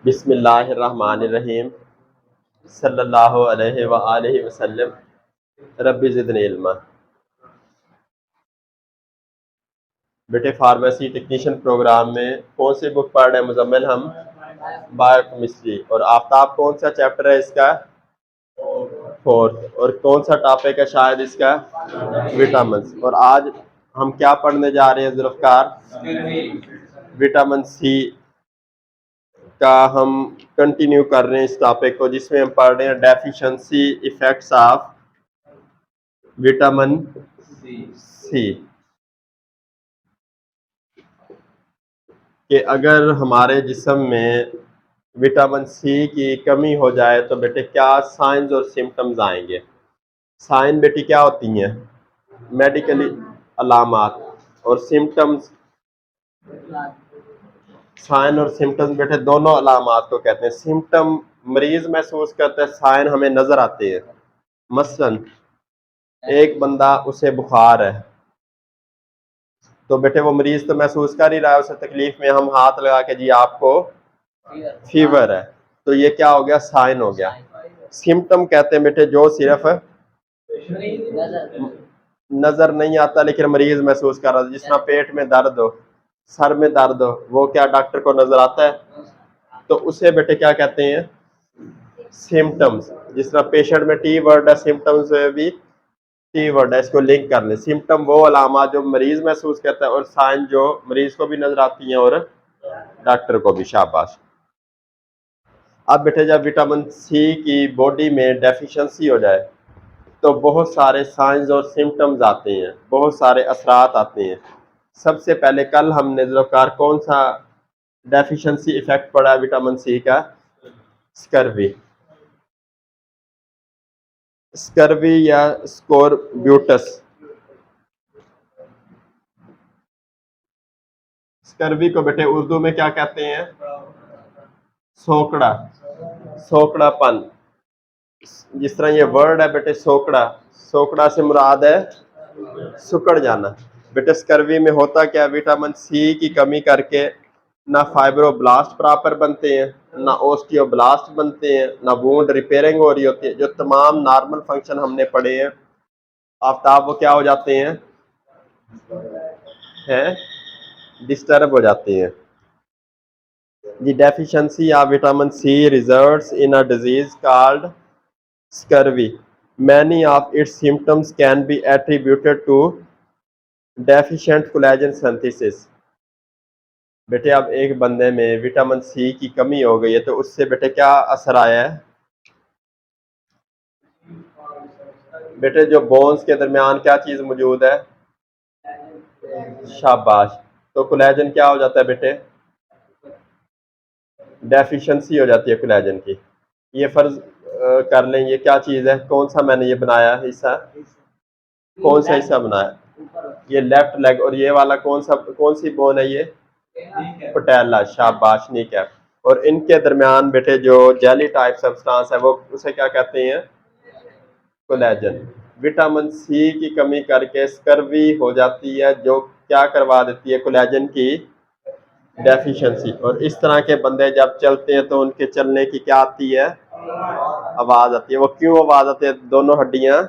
बिस्मिल्लाहिर्रहमानिर्रहीम सल्लल्लाहु अलैहि व आलिहि वसल्लम रब्बि ज़िदनी इल्मा। बेटे फार्मेसी टेक्नीशियन प्रोग्राम में कौन सी बुक पढ़ रहे हैं मुजम्मिल? हम बायोकेमिस्ट्री। और आफ्ताब कौन सा चैप्टर है इसका? फोर्थ। और कौन सा टॉपिक है शायद इसका? विटामिन। और आज हम क्या पढ़ने जा रहे हैं जुल्फकार? विटामिन सी का हम कंटिन्यू कर रहे हैं इस टॉपिक को, जिसमें हम पढ़ रहे हैं deficiency effects of vitamin C. कि अगर हमारे जिस्म में विटामिन सी की कमी हो जाए तो बेटे क्या साइंस और सिम्टम्स आएंगे। साइन बेटी क्या होती हैं? मेडिकली अलामात। और सिम्टम्स, साइन और सिम्टम्स बेटे दोनों अलामात को कहते हैं। सिम्टम मरीज महसूस करते हैं, साइन हमें नजर आते हैं। मसलन एक बंदा उसे बुखार है तो बेटे वो मरीज तो महसूस कर ही रहा है, उसे तकलीफ में हम हाथ लगा के जी आपको फीवर है, तो ये क्या हो गया? साइन हो गया। सिम्टम कहते हैं बेटे जो सिर्फ नजर नहीं आता लेकिन मरीज महसूस कर रहा है। जिस तरह पेट में दर्द हो, सर में दर्द हो, वो क्या डॉक्टर को नजर आता है? तो उसे बेटे क्या कहते हैं? सिम्टम्स। जिस तरह पेशेंट में टी वर्ड है, सिम्टम्स में भी टी वर्ड है, इसको लिंक कर ले। सिम्टम वो अलामा जो मरीज महसूस करता है और साइन जो मरीज को भी नजर आती हैं और डॉक्टर को भी। शाबाश। अब बेटे जब विटामिन सी की बॉडी में डेफिशिएंसी हो जाए तो बहुत सारे साइंस और सिम्टम्स आते हैं, बहुत सारे असरात आते हैं। सबसे पहले कल हमने ज़रूर कौन सा डेफिशिएंसी इफेक्ट पड़ा है विटामिन सी का? स्कर्वी। स्कर्वी या स्कोरब्यूटस। स्कर्वी को बेटे उर्दू में क्या कहते हैं? सोकड़ा, सोकड़ापन। जिस तरह ये वर्ड है बेटे सोकड़ा, सोकड़ा से मुराद है सुकड़ जाना। बेटे स्कर्वी में होता क्या? विटामिन सी की कमी करके ना फाइब्रोब्लास्ट प्रॉपर बनते हैं, ना ओस्टियोब्लास्ट बनते हैं, ना वुंड रिपेयरिंग हो रही होती है। जो तमाम नॉर्मल फंक्शन हमने पढ़े हैं आफ्ताब, वो क्या हो जाते हैं डिस्टर्ब हो जाते हैं। The deficiency of vitamin C results in a disease called scurvy. Many of its symptoms can be attributed to deficient collagen synthesis. बेटे अब एक बंदे में विटामिन सी की कमी हो गई है तो उससे बेटे क्या असर आया है? बेटे जो बोन्स के दरमियान क्या चीज मौजूद है? शाबाश। तो कोलेजन क्या हो जाता है बेटे? डेफिशिएंसी हो जाती है कोलेजन की। ये फर्ज कर लें ये क्या चीज है? कौन सा मैंने ये बनाया हिस्सा? कौन सा हिस्सा बनाया? ये लेफ्ट लेग। और ये वाला कौन सी बोन है ये? पटेला। शाबाश, नी कैप। और इनके दरमियान बेटे जो जेली टाइप सब्सटेंस है वो उसे क्या कहते हैं? कोलेजन। विटामिन सी की कमी करके स्कर्वी हो जाती है, जो क्या करवा देती है? कोलेजन की डेफिशिएंसी। और इस तरह के बंदे जब चलते हैं तो उनके चलने की क्या आती है? आवाज आती है। वो क्यों आवाज आती है? दोनों हड्डियां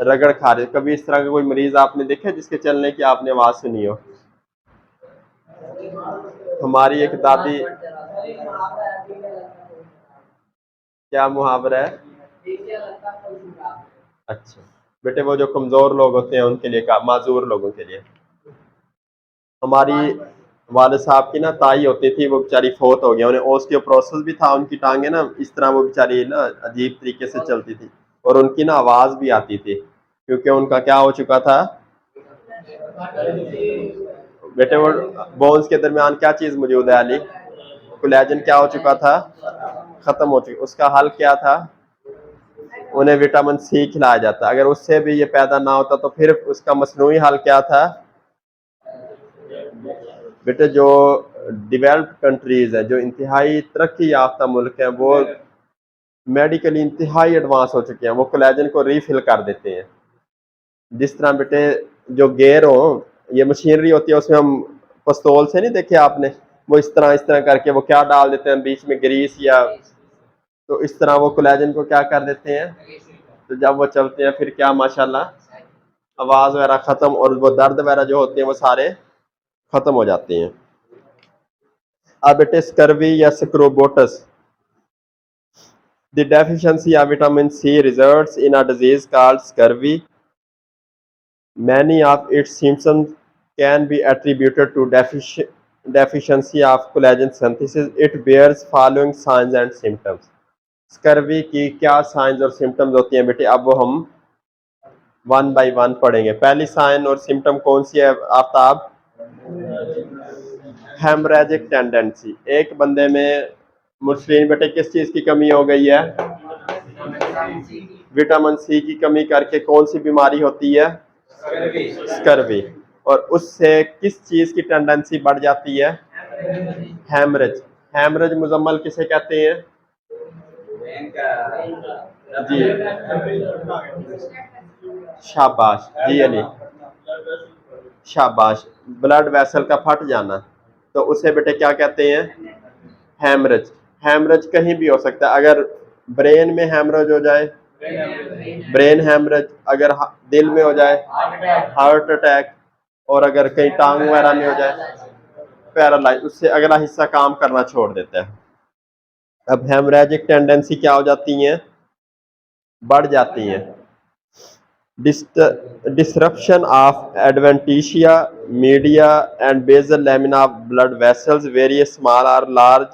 रगड़ खा रहे। कभी इस तरह का कोई मरीज आपने देखा जिसके चलने की आपने आवाज सुनी हो? हमारी एक दादी, क्या मुहावरा है? अच्छा बेटे, वो जो कमजोर लोग होते हैं उनके लिए, माजूर लोगों के लिए। हमारी वाले साहब की ना ताई होती थी, वो बेचारी फोत हो गया, उन्हें ओस्टियोप्रोसिस भी था, उनकी टांगे ना इस तरह वो बेचारी ना अजीब तरीके से चलती थी और उनकी ना आवाज भी आती थी क्योंकि उनका क्या हो चुका था बेटे? वो बोन्स के दरमियान क्या चीज मौजूद है अली? कोलेजन क्या हो चुका था? खत्म हो चुका। उसका हल क्या था? उन्हें विटामिन सी खिलाया जाता। अगर उससे भी ये पैदा ना होता तो फिर उसका मसनूई हल क्या था? बेटे जो डेवलप्ड कंट्रीज है, जो इंतहाई तरक्की याफ्ता मुल्क हैं, वो मेडिकली इंतहाई एडवांस हो चुके हैं, वो कोलेजन को रीफिल कर देते हैं। जिस तरह बेटे जो गेयर हो, ये मशीनरी होती है, उसमें हम पिस्तौल से नहीं देखे आपने, वो इस तरह करके वो क्या डाल देते हैं बीच में, ग्रीस, या तो इस तरह वो कोलेजन को क्या कर देते हैं, तो जब वो चलते हैं फिर क्या माशाल्लाह आवाज वगैरह खत्म, और वो दर्द वगैरह जो होते हैं वो सारे खत्म हो जाते हैं। अब इट इज स्कर्वी या scorbutus, the deficiency of vitamin C results in a disease called scurvy, many of its symptoms can be attributed to deficiency of collagen synthesis. It bears following signs and symptoms. Scurvy की क्या science और symptoms होती हैं बेटे, अब वो हम one by one पढ़ेंगे। पहली साइन और सिम्टम कौन सी है आफ्ताब? हेमरेजिक टेंडेंसी, एक बंदे में मुस्लिम बेटे किस चीज की कमी हो गई है? विटामिन सी की कमी करके कौन सी बीमारी होती है? स्कर्वी। और उससे किस चीज की टेंडेंसी बढ़ जाती है? हेमरेज। हेमरेज मुजम्मल किसे कहते हैं जी? शाबाश जी अली, शाबाश, ब्लड वेसल का फट जाना, तो उसे बेटे क्या कहते हैं? हेमरेज। हेमरेज कहीं भी हो सकता है, अगर ब्रेन में हेमरेज हो जाए ब्रेन हेमरेज, अगर दिल में हो जाए हार्ट अटैक, और अगर कहीं टांग वगैरह में हो जाए पैरालाइज, उससे अगला हिस्सा काम करना छोड़ देता है। अब हेमरेजिक टेंडेंसी क्या हो जाती हैं? बढ़ जाती हैं। Disruption of adventitia media and basal lamina of blood vessels, various small or large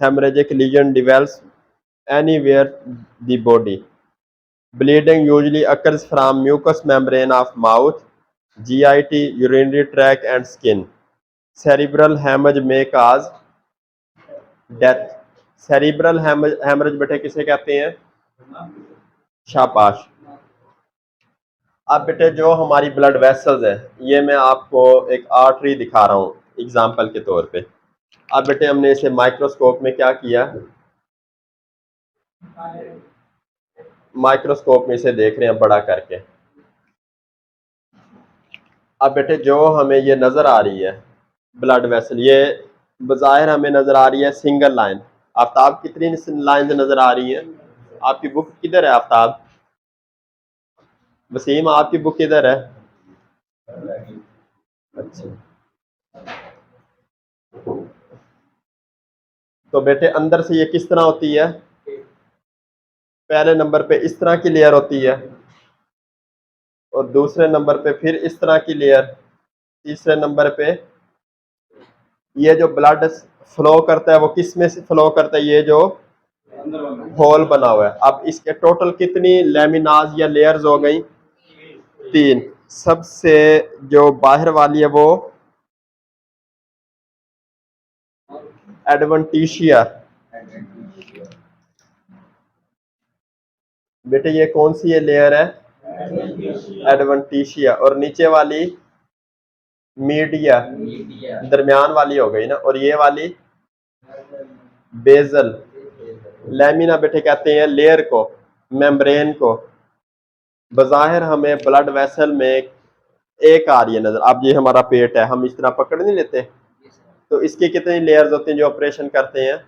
hemorrhagic lesion develops anywhere the body. Bleeding usually occurs from mucous membrane of mouth, GIT, urinary tract and skin. Cerebral hemorrhage may cause death. Cerebral hemorrhage बेटे किसे कहते हैं? शाबाश। अब बेटे जो हमारी blood vessels है, ये मैं आपको एक आर्टरी दिखा रहा हूँ एग्जाम्पल के तौर पे। अब बेटे हमने इसे माइक्रोस्कोप में क्या किया, माइक्रोस्कोप में इसे देख रहे हैं बड़ा करके। अब बेटे जो हमें ये नजर आ रही है ब्लड वेसल, ये बज़ाहिर हमें नजर आ रही है सिंगल लाइन। आफ्ताब कितनी लाइन नजर आ रही है? आपकी बुक किधर है आफ्ताब? वसीम आपकी बुक किधर है? अच्छा, तो बेटे अंदर से ये किस तरह होती है? पहले नंबर पे इस तरह की लेयर होती है, और दूसरे नंबर पे फिर इस तरह की लेयर, तीसरे नंबर पे ये जो ब्लड फ्लो करता है वो किस में से फ्लो करता है? ये जो होल बना हुआ है। अब इसके टोटल कितनी लेमिनाज या लेयर्स हो गई? 3। सबसे जो बाहर वाली है वो एडवेंटिशिया। बेटे ये कौन सी ये लेयर है? एडवेंटिशिया। और नीचे वाली मीडिया, दरमियान वाली हो गई ना, और ये वाली बेजल। लेमिना बेटे कहते हैं लेयर को, मेम्ब्रेन को। बज़ाहिर हमें ब्लड वेसल में एक आ रही है नजर। अब ये हमारा पेट है, हम इस तरह पकड़ नहीं लेते, तो इसकी कितनी लेयर्स होती हैं जो ऑपरेशन करते हैं?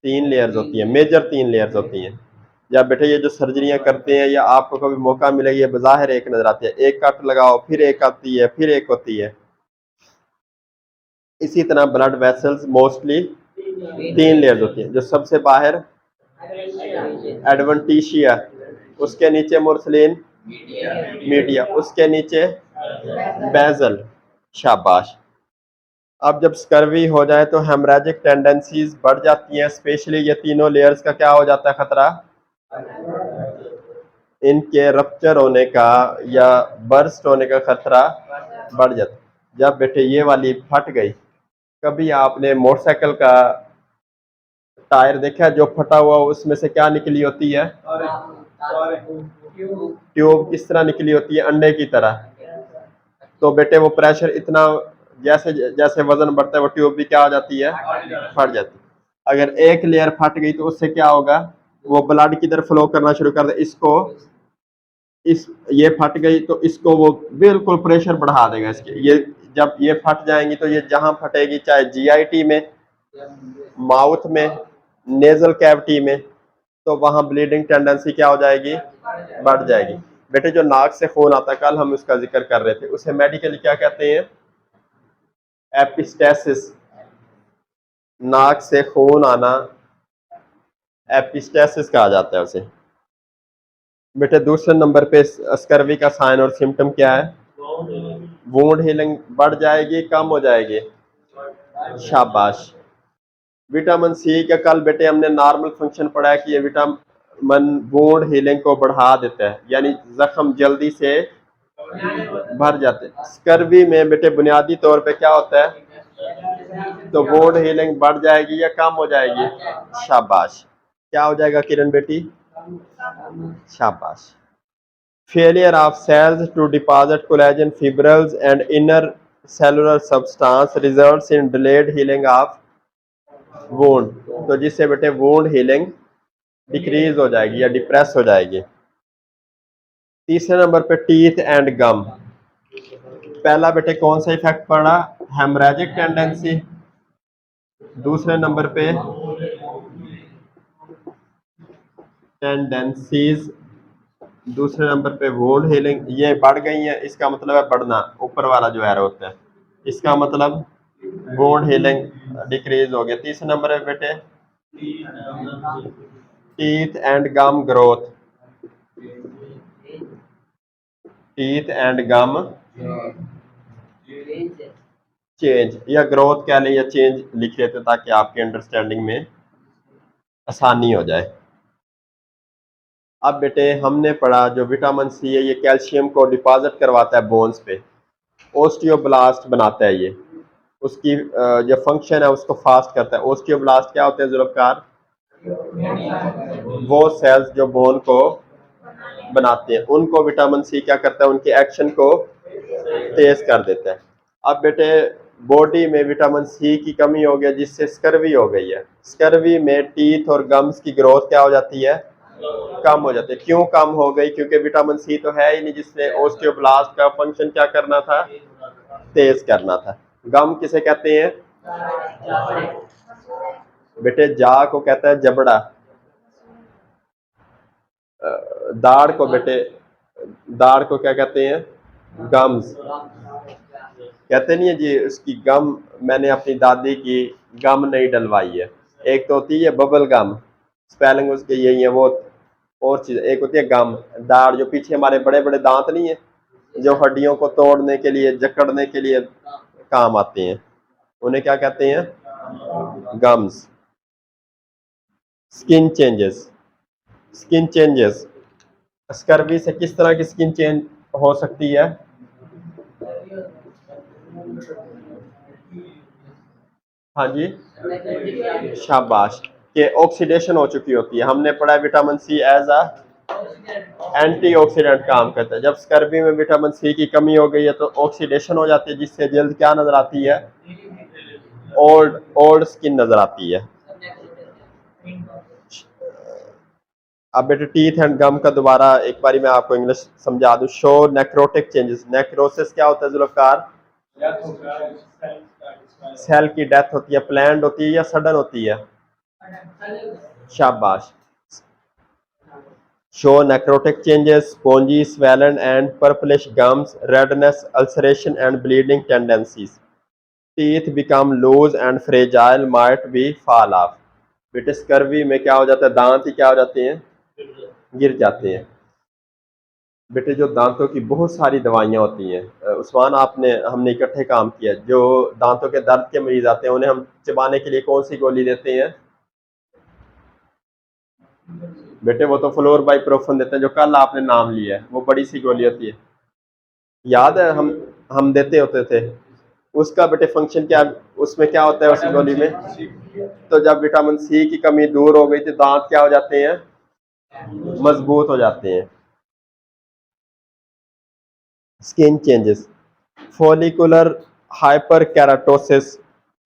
3 लेयर्स होती हैं, मेजर 3 लेयर्स होती हैं। या बेटे ये जो सर्जरियां करते हैं, या आपको कभी मौका मिलेगा, ये बज़ाहिर एक नजर आती है, एक कट लगाओ फिर एक आती है फिर एक होती है। इसी तरह ब्लड वेसल्स मोस्टली 3 लेयर्स होती हैं। जो सबसे बाहर एडवेंटिशिया, उसके नीचे मुरसलीन मीडिया, उसके नीचे बेजल। शाबाश। अब जब स्कर्वी हो जाए तो हेमरेजिक टेंडेंसीज बढ़ जाती हैं, स्पेशली ये तीनों लेयर्स का क्या हो जाता है खतरा? इनके रप्चर होने का या बर्स्ट होने का खतरा बढ़ जाता है। जब बेटे ये वाली फट गई, कभी आपने मोटरसाइकिल का टायर देखा जो फटा हुआ, उसमें से क्या निकली होती है? ट्यूब किस तरह निकली होती है? अंडे की तरह। तो बेटे वो प्रेशर इतना, जैसे जैसे वजन बढ़ता है वो ट्यूब भी क्या हो जाती है? फट जाती है। अगर एक लेयर फट गई तो उससे क्या होगा? वो ब्लड किधर फ्लो करना शुरू कर दे, इसको ये फट गई तो इसको वो बिल्कुल प्रेशर बढ़ा देगा इसके। ये जब ये फट जाएंगी तो ये जहां फटेगी, चाहे जीआईटी में, माउथ में, नेजल कैविटी में, तो वहां ब्लीडिंग टेंडेंसी क्या हो जाएगी, बढ़ जाएगी। बेटे जो नाक से खून आता है, कल हम उसका जिक्र कर रहे थे, उसे मेडिकली क्या कहते हैं, एपिस्टेसिस। नाक से खून आना एपिस्टेसिस कहा जाता है उसे। बेटे दूसरे नंबर पे स्कर्वी का साइन और सिम्टम क्या है, वुंड हीलिंग बढ़ जाएगी, कम हो जाएगी, शाबाश। विटामिन सी का कल बेटे हमने नॉर्मल फंक्शन पढ़ा है कि ये विटामिन वुंड हीलिंग को बढ़ा देता है, यानी जख्म जल्दी से भर जाते हैं। स्कर्वी में बेटे बुनियादी तौर पे क्या होता है, तो वुंड हीलिंग बढ़ जाएगी या कम हो जाएगी, शाबाश। क्या हो जाएगा किरण बेटी, शाबाश। Failure of cells to deposit collagen fibrils and inner cellular substance results in delayed healing of wound, तो जिससे बेटे wound healing डिक्रीज हो जाएगी या डिप्रेस हो जाएगी। तीसरे नंबर पे टीथ एंड गम। पहला बेटे कौन सा इफेक्ट पड़ा, हेमरेजिक टेंडेंसी। दूसरे नंबर पे टेंडेंसीज, दूसरे नंबर पे वुंड हीलिंग, ये बढ़ गई है, इसका मतलब है बढ़ना, ऊपर वाला जो एरो होता है, इसका मतलब वुंड हीलिंग डिक्रीज हो गया। तीसरे नंबर पे बेटे teeth and gum growth, teeth and gum change, या ग्रोथ कह लें या चेंज लिख लेते ताकि आपके अंडरस्टैंडिंग में आसानी हो जाए। अब बेटे हमने पढ़ा जो विटामिन सी है ये कैल्शियम को डिपॉजिट करवाता है बोन्स पे, ओस्टियोब्लास्ट बनाता है ये, उसकी जो फंक्शन है उसको फास्ट करता है। ओस्टियोब्लास्ट क्या होते हैं जुल्फकार, वो सेल्स जो बोन को बनाते हैं, उनको विटामिन सी क्या करता है, उनके एक्शन को तेज कर देता है। अब बेटे बॉडी में विटामिन सी की कमी हो गई जिससे स्कर्वी हो गई है। स्कर्वी में टीथ और गम्स की ग्रोथ क्या हो जाती है, कम हो जाती है। क्यों कम हो गई, क्योंकि विटामिन सी तो है ही नहीं जिसने ओस्टियोब्लास्ट का फंक्शन क्या करना था, तेज करना था। गम किसे कहते हैं, बेटे जा को कहता है जबड़ा, दाढ़ को बेटे, दाढ़ को क्या कहते हैं, गम्स। कहते नहीं है जी उसकी गम, मैंने अपनी दादी की गम नहीं डलवाई है। एक तो होती है बबल गम, स्पेलिंग उसके यही है, वो और चीज। एक होती है गम, दाढ़, जो पीछे हमारे बड़े बड़े दांत नहीं है जो हड्डियों को तोड़ने के लिए, जकड़ने के लिए काम आते हैं, उन्हें क्या कहते हैं, gums. Skin changes, skin changes, scurvy से किस तरह की स्किन चेंज हो सकती है, हाँ जी, शाबाश, के ऑक्सीडेशन हो चुकी होती है। हमने पढ़ा vitamin C as a antioxidant काम करता है। जब स्कर्वी में विटामिन सी की कमी हो गई है तो ऑक्सीडेशन हो जाती है जिससे जल्द क्या नजर आती है, ओल्ड ओल्ड स्किन नजर आती है। अब बेटे टीथ एंड गम का दोबारा एक बारी मैं आपको इंग्लिश समझा दूं। Show necrotic changes. नेक्रोसिस क्या होता है जुल्फकार, सेल की डेथ होती है, प्लान्ड होती है या सडन होती है, शाबाश। Show necrotic changes, spongy, swollen and purplish gums, redness, ulceration and bleeding tendencies. Teeth become loose and fragile, might be fall off. बेटे स्कर्वी में क्या हो जाता है, दांत ही क्या हो जाते हैं, गिर जाते हैं। बेटे जो दांतों की बहुत सारी दवाइयाँ होती हैं, उस्मान आपने हमने इकट्ठे काम किया, जो दांतों के दर्द के मरीज आते हैं उन्हें हम चबाने के लिए कौन सी गोली देते हैं, बेटे वो तो फ्लोरबाइप्रोफेन देते हैं, जो कल आपने नाम लिया है, वो बड़ी सी गोली होती है, याद है, हम देते होते थे। उसका बेटे फंक्शन क्या, उसमें क्या होता है उस गोली में, तो जब विटामिन सी की कमी दूर हो गई तो दांत क्या हो जाते हैं, मजबूत हो जाते हैं। Skin changes, follicular hyperkeratosis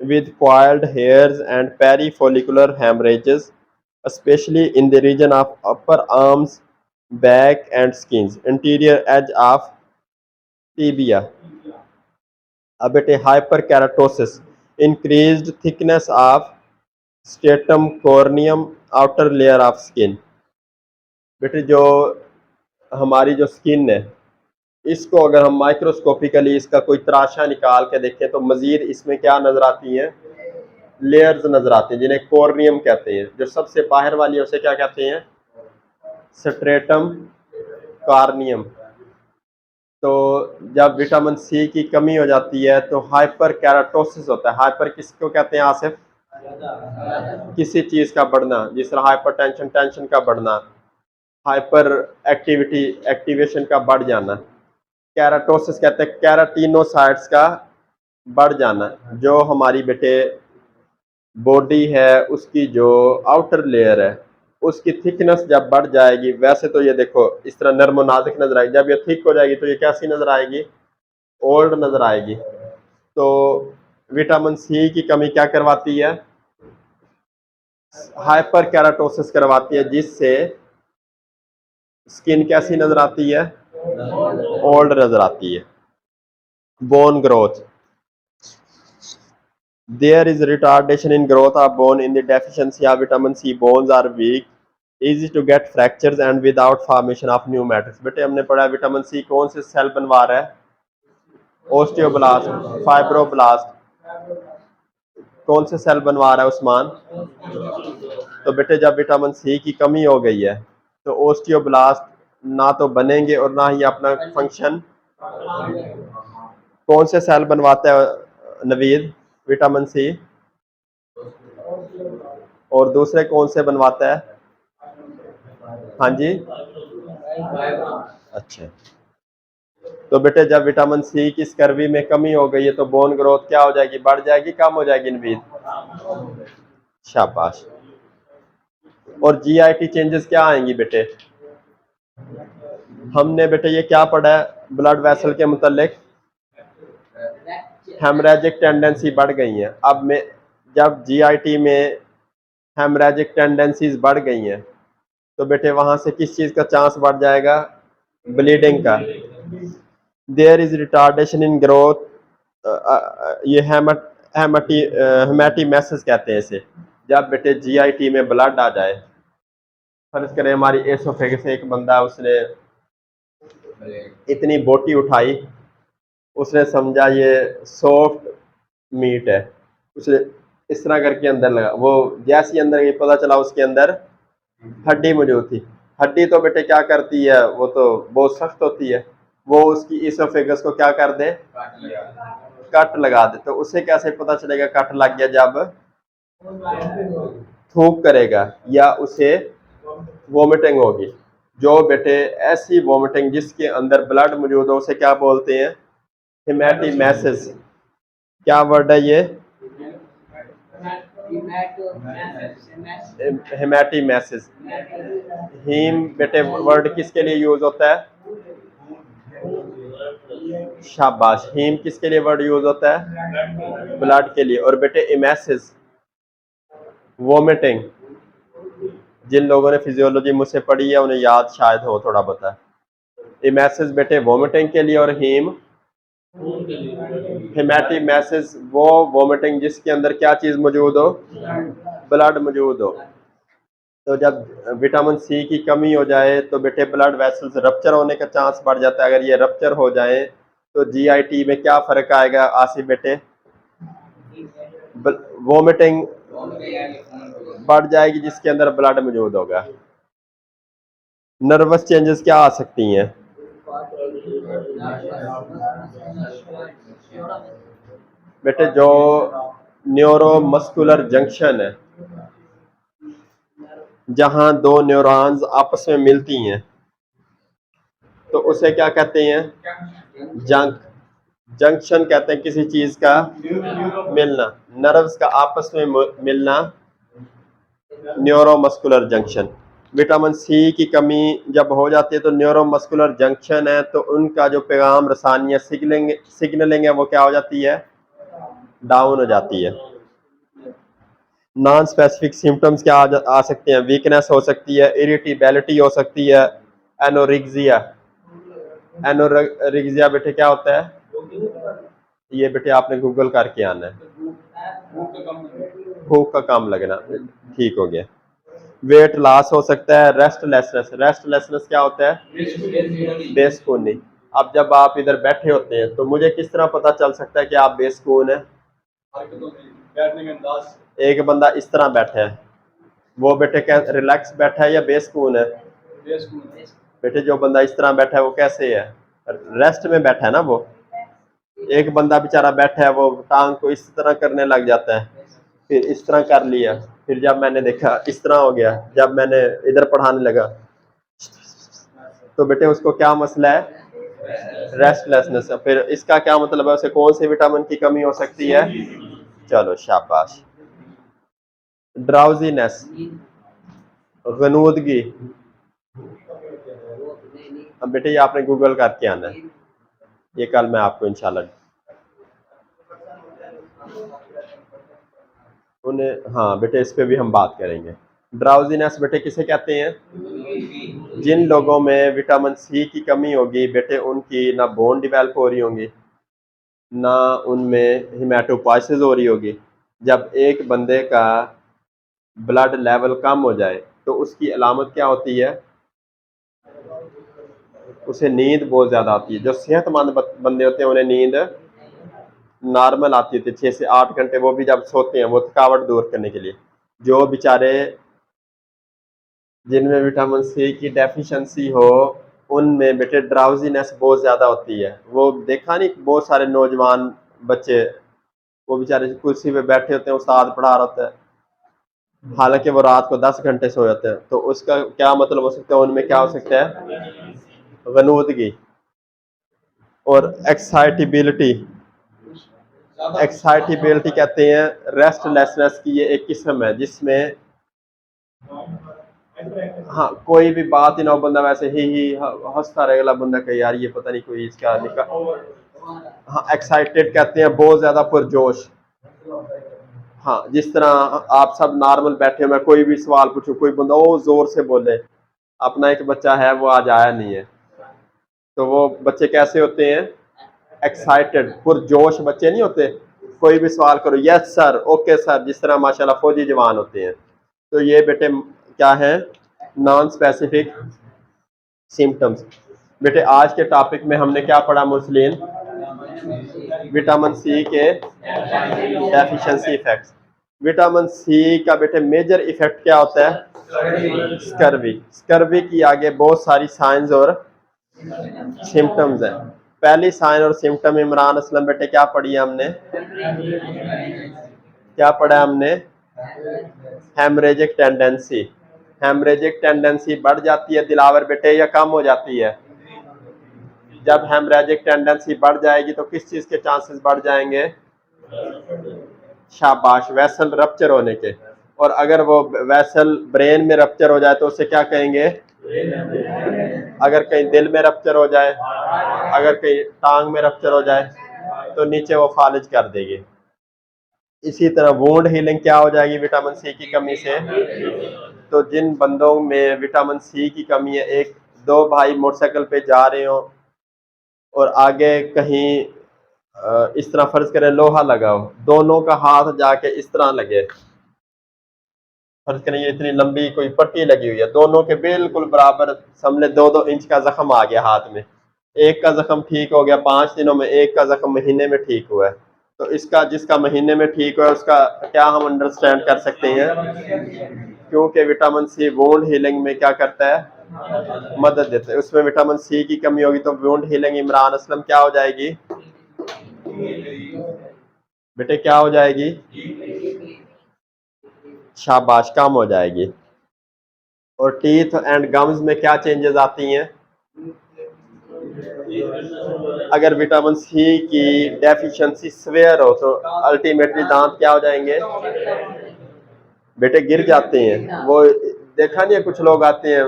with coiled hairs and perifollicular hemorrhages, especially in the region of upper arms, back and skins, anterior edge of tibia. अब बेटे hyper keratosis, increased thickness of stratum corneum outer layer of skin. बेटे जो हमारी जो skin है, इसको अगर हम माइक्रोस्कोपिकली इसका कोई तराशा निकाल के देखें तो मजीद इसमें क्या नजर आती हैं, लेयर्स नजर आती हैं, जिन्हें कॉर्नियम कहते हैं। जो सबसे बाहर वाली है उसे क्या कहते हैं, स्ट्रेटम कार्नियम। तो जब विटामिन सी की कमी हो जाती है तो हाइपर कैराटोसिस होता है। हाइपर किसको कहते हैं आसिफ, किसी चीज का बढ़ना, जिस तरह हाइपर टेंशन, टेंशन का बढ़ना, हाइपर एक्टिविटी, एक्टिवेशन का बढ़ जाना। कैराटोसिस कहते हैं कैराटिनोसाइट्स का बढ़ जाना। जो हमारी बेटे बॉडी है उसकी जो आउटर लेयर है उसकी थिकनेस जब बढ़ जाएगी, वैसे तो ये देखो इस तरह नर्म नाजुक नजर आएगी, जब ये थिक हो जाएगी तो ये कैसी नजर आएगी, ओल्ड नजर आएगी। तो विटामिन सी की कमी क्या करवाती है, हाइपर कैराटोसिस करवाती है, जिससे स्किन कैसी नजर आती है, ओल्ड नजर आती है। Bone growth, there is retardation in growth of bone in the deficiency of vitamin C. Bones are weak, easy to get fractures and without formation of new matters. बेटे हमने पढ़ा विटामिन सी कौन से सेल बनवा रहा है, ओस्टियोब्लास्ट, फाइब्रोब्लास्ट, कौन से सेल बनवा रहा है उस्मान। तो बेटे जब विटामिन सी की कमी हो गई है तो ओस्टियोब्लास्ट ना तो बनेंगे और ना ही अपना फंक्शन। कौन से सेल बनवाता है नवीद विटामिन सी, और दूसरे कौन से बनवाता है, हाँ जी, अच्छा। तो बेटे जब विटामिन सी की स्कर्वी में कमी हो गई है तो बोन ग्रोथ क्या हो जाएगी, बढ़ जाएगी, कम हो जाएगी नवीद, शाबाश। और जीआईटी चेंजेस क्या आएंगी बेटे, हमने बेटे ये क्या पढ़ा है ब्लड वेसल के मुतालिक, हेमरेजिक टेंडेंसी बढ़ गई है। अब में जब जीआईटी में हेमरेजिक टेंडेंसीज बढ़ गई हैं तो बेटे वहां से किस चीज का चांस बढ़ जाएगा, ब्लीडिंग का। There is retardation in growth, ये हेमेटीमेसिस कहते हैं इसे। जब बेटे जीआईटी में ब्लड आ जाए, फर्ज करें हमारी एसोफेगस से एक बंदा, उसने इतनी बोटी उठाई, उसने समझा ये सॉफ्ट मीट है, उसने इस तरह करके अंदर लगा, वो जैसे अंदर ये पता चला उसके अंदर हड्डी मौजूद थी। हड्डी तो बेटे क्या करती है, वो तो बहुत सख्त होती है, वो उसकी इसोफेगस को क्या कर दे, कट लगा दे। तो उसे कैसे पता चलेगा कट लग गया, जब थूक करेगा या उसे वोमिटिंग होगी। जो बेटे ऐसी वोमिटिंग जिसके अंदर ब्लड मौजूद हो उसे क्या बोलते हैं, हेमेटीमेसिस। क्या वर्ड है ये, हेमेटीमेसिस। हीम बेटे वर्ड किसके लिए यूज होता है, शाबाश, हीम किसके लिए वर्ड यूज होता है, ब्लड के लिए। और बेटे इमेसिस वोमिटिंग, जिन लोगों ने फिजियोलॉजी मुझसे पढ़ी है उन्हें याद शायद हो थोड़ा बता। इमेसिस बेटे वोमिटिंग के लिए और हीम हेमेटीमेसिस वो वोमिटिंग जिसके अंदर क्या चीज मौजूद हो, ब्लड मौजूद हो। तो जब विटामिन सी की कमी हो जाए तो बेटे ब्लड वेसल्स रप्चर होने का चांस बढ़ जाता है। अगर ये रप्चर हो जाए तो जीआईटी में क्या फर्क आएगा आसिफ बेटे, वोमिटिंग बढ़ जाएगी जिसके अंदर ब्लड मौजूद होगा। नर्वस चेंजेस क्या आ सकती हैं, बेटे जो न्यूरोमस्कुलर जंक्शन है, जहां दो न्यूरॉन्स आपस में मिलती हैं तो उसे क्या कहते हैं, जंक्शन कहते हैं किसी चीज का मिलना, नर्व्स का आपस में मिलना, न्यूरोमस्कुलर जंक्शन। विटामिन सी की कमी जब हो जाती है तो न्यूरोमस्कुलर जंक्शन है तो उनका जो पैगाम रसानी है, सिग्नलिंग है, वो क्या हो जाती है, डाउन हो जाती है। नॉन स्पेसिफिक सिम्टम्स क्या आ सकते हैं, वीकनेस हो सकती है, इरिटेबिलिटी हो सकती है, एनोरेक्सिया। एनोरेक्सिया बेटे क्या होता है, ये बेटे आपने गूगल करके आना है। भूख का काम लगना, ठीक हो गया। वेट लॉस हो सकता है, रेस्टलेसनेस। रेस्टलेसनेस क्या होता है? बेसुकूनी। अब जब आप इधर बैठे होते हैं तो मुझे किस तरह पता चल सकता है कि आप बेसुकून है? एक बंदा इस तरह बैठा है, वो बेटे क्या रिलैक्स बैठा है या बेसुकून है? बेटे जो बंदा इस तरह बैठा है वो कैसे है? रेस्ट में बैठा है ना वो। एक बंदा बेचारा बैठा है, वो टांग को इस तरह करने लग जाता है, फिर इस तरह कर लिया, फिर जब मैंने देखा इस तरह हो गया, जब मैंने इधर पढ़ाने लगा तो बेटे उसको क्या मसला है? रेस्टलेसनेस है। फिर इसका क्या मतलब है? उसे कौन से विटामिन की कमी हो सकती है? चलो शाबाश। ड्राउजीनेस, गनूदगी। अब बेटे ये आपने गूगल करके आना है, ये कल मैं आपको इंशाल्लाह उन्हें, हाँ बेटे इस पे भी हम बात करेंगे। ड्राउजीनेस बेटे किसे कहते हैं? जिन लोगों में विटामिन सी की कमी होगी बेटे, उनकी ना बोन डिवेल्प हो रही होंगी, ना उनमें हिमेटोपाइसिस हो रही होगी। जब एक बंदे का ब्लड लेवल कम हो जाए तो उसकी अलामत क्या होती है? उसे नींद बहुत ज़्यादा आती है। जो सेहतमंद बंदे होते हैं उन्हें नींद नॉर्मल आती होती है, 6 से 8 घंटे, वो भी जब सोते हैं वो थकावट दूर करने के लिए। जो बेचारे जिनमें विटामिन सी की डेफिशिएंसी हो, उनमें बेटे ड्राउजीनेस बहुत ज़्यादा होती है। वो देखा नहीं, बहुत सारे नौजवान बच्चे वो बेचारे कुर्सी पे बैठे होते हैं, उस्ताद पढ़ा रहा होता है, हालांकि वो रात को 10 घंटे सो जाते हैं। तो उसका क्या मतलब हो सकता है? उनमें क्या हो सकता है? गनूदगी और एक्साइटेबिलिटी। एक्साइटेबिलिटी कहते हैं रेस्टलेसनेस की, ये एक किस्म है जिसमें हाँ कोई भी बात ही ना हो, बंदा वैसे ही हंसता रहेगा, बंदा कहे यार ये पता नहीं कोई इसका निका। हाँ एक्साइटेड कहते हैं बहुत ज्यादा पुरजोश। हाँ जिस तरह आप सब नॉर्मल बैठे हो, मैं कोई भी सवाल पूछूं, कोई बंदा ओ जोर से बोले। अपना एक बच्चा है वो आज आया नहीं है, तो वो बच्चे कैसे होते हैं? एक्साइटेड, पुरजोश बच्चे नहीं होते। कोई भी सवाल करो, यस सर, ओके सर, जिस तरह माशाल्लाह फौजी जवान होते हैं। तो ये बेटे क्या है? Non specific symptoms. बेटे आज के टॉपिक में हमने क्या पढ़ा मुस्लिम? विटामिन सी के डेफिशिएंसी इफेक्ट्स। विटामिन सी का बेटे मेजर इफेक्ट क्या होता है? स्कर्वी। स्कर्वी की आगे बहुत सारी साइंस और सिम्टम्स हैं। पहली साइन और सिम्टम इमरान असलम बेटे क्या पढ़ी है हमने? क्या पढ़ा है हमने? Haemorrhagic tendency. हेमरेजिक टेंडेंसी बढ़ जाती है दिलावर बेटे या कम हो जाती है? जब हेमरेजिक टेंडेंसी बढ़ जाएगी तो किस चीज के चांसेस बढ़ जाएंगे? शाबाश, वेसल रप्चर होने के। और अगर वो वेसल ब्रेन में रप्चर हो जाए तो उसे क्या कहेंगे? अगर कहीं दिल में रप्चर हो जाए, अगर कहीं टांग में रप्चर हो जाए तो नीचे वो फालिज कर देगी। इसी तरह वुंड हीलिंग क्या हो जाएगी विटामिन सी की कमी से? तो जिन बंदों में विटामिन सी की कमी है, एक दो भाई मोटरसाइकिल पे जा रहे हो और आगे कहीं इस तरह फर्ज करें लोहा लगा हो, दोनों का हाथ जाके इस तरह लगे, फर्ज करें ये इतनी लंबी कोई पट्टी लगी हुई है, दोनों के बिल्कुल बराबर, समझ 2-2 इंच का जख्म आ गया हाथ में। एक का जख्म ठीक हो गया 5 दिनों में, एक का जख्म महीने में ठीक हुआ है। तो इसका जिसका महीने में ठीक हुआ है उसका क्या हम अंडरस्टैंड कर सकते हैं? क्योंकि विटामिन सी वुंड हीलिंग में क्या करता है? मदद देता है। उसमें विटामिन सी की कमी होगी तो वुंड हीलिंग इमरान असलम क्या हो जाएगी बेटे? क्या हो जाएगी? शाबाश, कम हो जाएगी। और टीथ एंड गम्स में क्या चेंजेस आती हैं? अगर विटामिन सी की डेफिशिएंसी स्वेयर हो तो अल्टीमेटली दांत क्या हो जाएंगे बेटे? गिर जाते हैं। वो देखा नहीं है, कुछ लोग आते हैं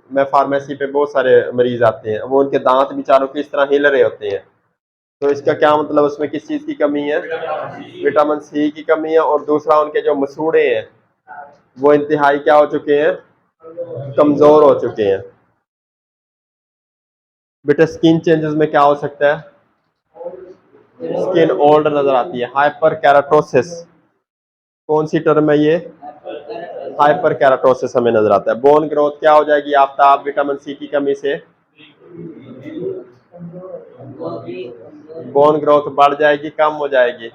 मैं फार्मेसी पे बहुत सारे मरीज आते हैं, वो उनके दांत बेचारों की इस तरह हिल रहे होते हैं। तो इसका क्या मतलब? उसमें किस चीज की कमी है? विटामिन सी की कमी है। और दूसरा उनके जो मसूड़े हैं वो इंतहाई क्या हो चुके हैं? कमजोर हो चुके हैं। बेटा स्किन चेंजेस में क्या हो सकता है? स्किन ओल्ड नजर आती है। हाइपर कैराटोसिस कौन सी टर्म है ये? हाइपर कैराटोसिस हमें नजर आता है। बोन ग्रोथ क्या हो जाएगी आफ्ताब विटामिन सी की कमी से? बोन ग्रोथ बढ़ जाएगी कम हो जाएगी?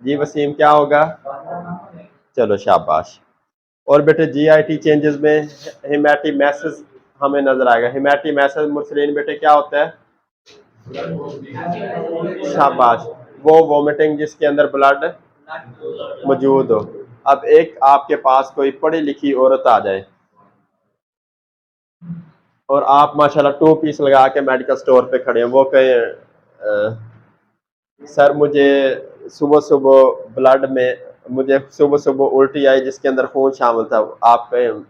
जी वसीम क्या होगा? चलो शाबाश। और बेटे जीआईटी चेंजेस में हेमेटोमेसिस हमें नजर आएगा। हेमेटोमेसिस मुरसलीन बेटे क्या होता है? शाबाश, वो वोमिटिंग जिसके अंदर ब्लड मौजूद हो। अब एक आपके पास कोई पढ़ी लिखी औरत आ जाए और आप माशाल्लाह 2 पीस लगा के मेडिकल स्टोर पे खड़े हैं, वो कहे सर मुझे सुबह सुबह ब्लड में मुझे सुबह सुबह उल्टी आई जिसके अंदर खून शामिल था। आप कहें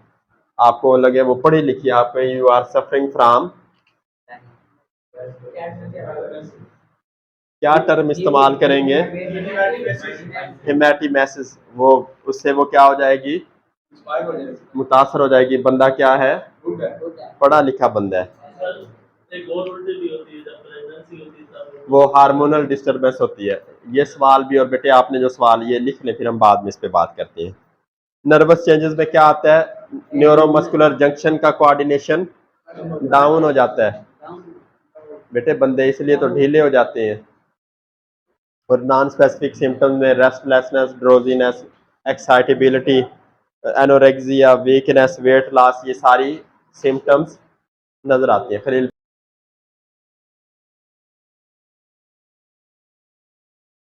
आपको लगे वो पढ़ी लिखी, आप कहें यू आर सफरिंग फ्रॉम, क्या टर्म इस्तेमाल करेंगे? हेमेटोमेसिस। वो उससे वो क्या हो जाएगी? मुतासर हो जाएगी। बंदा क्या है? पढ़ा लिखा बंदा है। वो हार्मोनल डिस्टर्बेंस होती है। ये सवाल भी, और बेटे आपने जो सवाल ये लिख लें फिर हम बाद में इस पे बात करते हैं। नर्वस चेंजेस में क्या आता है? न्यूरोमस्कुलर जंक्शन का कोऑर्डिनेशन डाउन हो जाता है। बेटे बंदे इसलिए तो ढीले हो जाते हैं। और नॉन स्पेसिफिक सिम्टम्स में restlessness, drowsiness, excitability, anorexia, weakness, weight loss, ये सारी सिम्टम्स नजर आती हैं। खलील